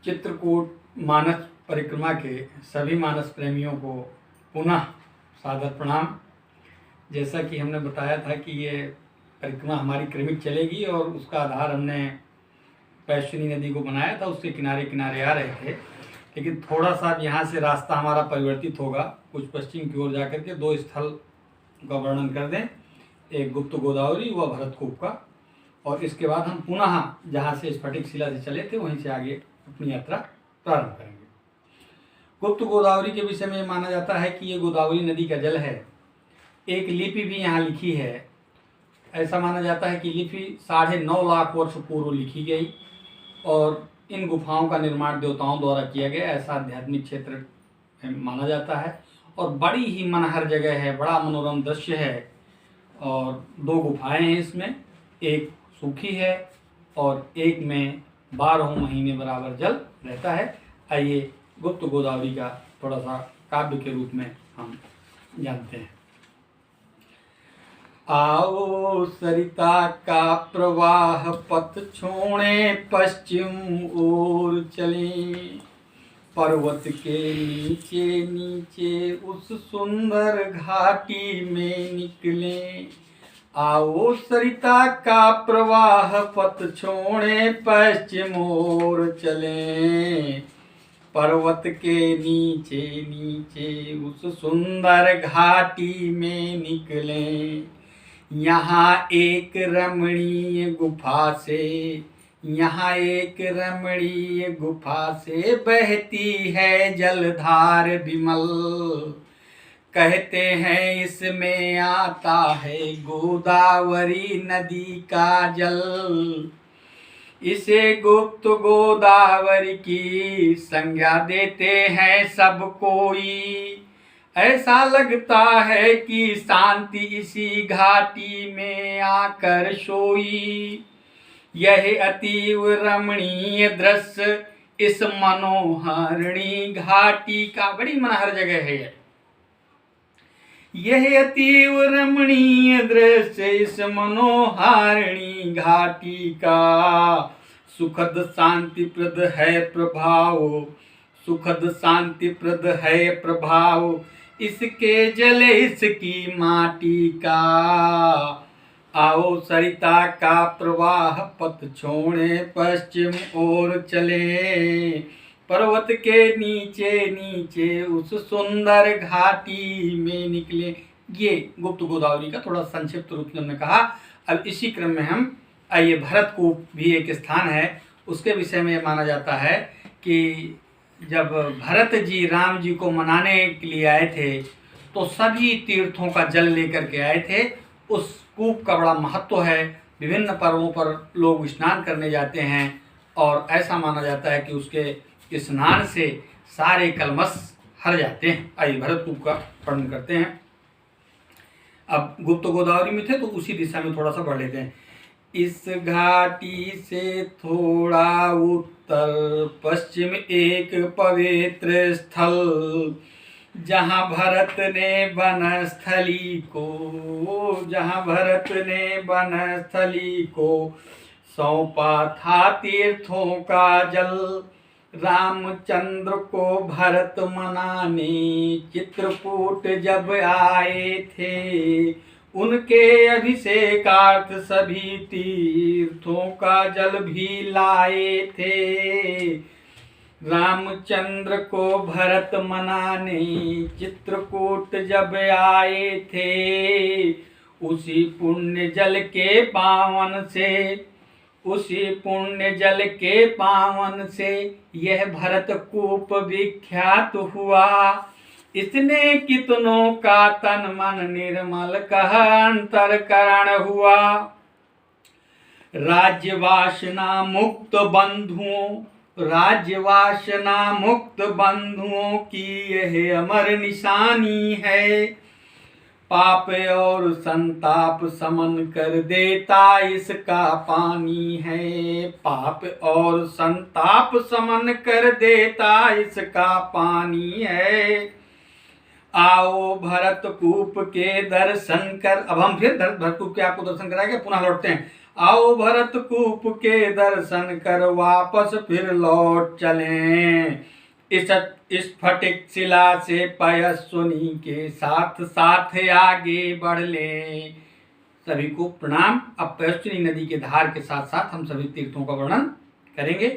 चित्रकूट मानस परिक्रमा के सभी मानस प्रेमियों को पुनः सादर प्रणाम। जैसा कि हमने बताया था कि ये परिक्रमा हमारी क्रमिक चलेगी और उसका आधार हमने पैश्विनी नदी को बनाया था, उसके किनारे किनारे आ रहे थे। लेकिन थोड़ा सा यहाँ से रास्ता हमारा परिवर्तित होगा, कुछ पश्चिम की ओर जाकर के दो स्थल का वर्णन कर दें, एक गुप्त गोदावरी व भरतकूप का, और इसके बाद हम पुनः जहाँ से स्फटिक शिला से चले थे वहीं से आगे अपनी यात्रा प्रारंभ करेंगे। गुप्त गोदावरी के विषय में माना जाता है कि ये गोदावरी नदी का जल है। एक लिपि भी यहाँ लिखी है। ऐसा माना जाता है कि लिपि 9.5 लाख वर्ष पूर्व लिखी गई और इन गुफाओं का निर्माण देवताओं द्वारा किया गया, ऐसा आध्यात्मिक क्षेत्र में माना जाता है। और बड़ी ही मनहर जगह है, बड़ा मनोरम दृश्य है। और 2 गुफाएं हैं इसमें, एक सूखी है और एक में 12 महीने बराबर जल रहता है। आइए गुप्त गोदावरी का थोड़ा सा काव्य के रूप में हम जानते हैं। आओ सरिता का प्रवाह पथ छोड़े पश्चिम ओर चलें, पर्वत के नीचे नीचे उस सुंदर घाटी में निकलें। आओ सरिता का प्रवाह पथ छोड़े पश्चिम ओर चलें, पर्वत के नीचे नीचे उस सुंदर घाटी में निकलें। यहाँ एक रमणीय गुफा से बहती है जलधार विमल। कहते हैं इसमें आता है गोदावरी नदी का जल। इसे गुप्त गोदावरी की संज्ञा देते हैं सब कोई। ऐसा लगता है कि शांति इसी घाटी में आकर सोई। यह अतीव रमणीय दृश्य इस मनोहारिणी घाटी का, बड़ी मनोहर जगह है यह अतीव रमणीय दृश्य इस मनोहारिणी घाटी का। सुखद शांतिप्रद है प्रभाव, सुखद शांतिप्रद है प्रभाव इसके जल इसकी माटी का। आओ सरिता का प्रवाह पथ छोड़े पश्चिम ओर चले, पर्वत के नीचे नीचे उस सुंदर घाटी में निकले। ये गुप्त गोदावरी का थोड़ा संक्षिप्त रूप में हमने कहा। अब इसी क्रम में हम आइए, भरतकूप भी एक स्थान है, उसके विषय में माना जाता है कि जब भरत जी राम जी को मनाने के लिए आए थे तो सभी तीर्थों का जल लेकर के आए थे। उस कूप का बड़ा महत्व है, विभिन्न पर्वों पर लोग स्नान करने जाते हैं और ऐसा माना जाता है कि उसके स्नान से सारे कलमश हर जाते हैं। आइए भरतकूप का वर्णन करते हैं। अब गुप्त गोदावरी में थे तो उसी दिशा में थोड़ा सा बढ़ लेते हैं। इस घाटी से थोड़ा उत्तर पश्चिम एक पवित्र स्थल, जहाँ भरत ने वनस्थली को सौंपा था तीर्थों का जल। रामचंद्र को भरत मनाने चित्रकूट जब आए थे, उनके अभिषेकार्थ सभी तीर्थों का जल भी लाए थे। रामचंद्र को भरत मनाने चित्रकूट जब आए थे, उसी पुण्य जल के पावन से यह भरतकूप विख्यात हुआ। इसने कितनों का तन मन निर्मल कह अंतरकरण हुआ। राज्यवासना मुक्त बंधुओं की यह अमर निशानी है। पाप और संताप समन कर देता इसका पानी है। पाप और संताप समन कर देता इसका पानी है। आओ भरतकूप के दर्शन कर। अब हम फिर भरतकूप के आपको दर्शन कराएंगे, पुनः लौटते हैं। आओ भरत कूप के दर्शन कर वापस फिर लौट चलें। इस स्फटिक शिला से पयस्विनी के साथ साथ आगे बढ़ लें। सभी को प्रणाम। अब पयस्विनी नदी के धार के साथ साथ हम सभी तीर्थों का वर्णन करेंगे।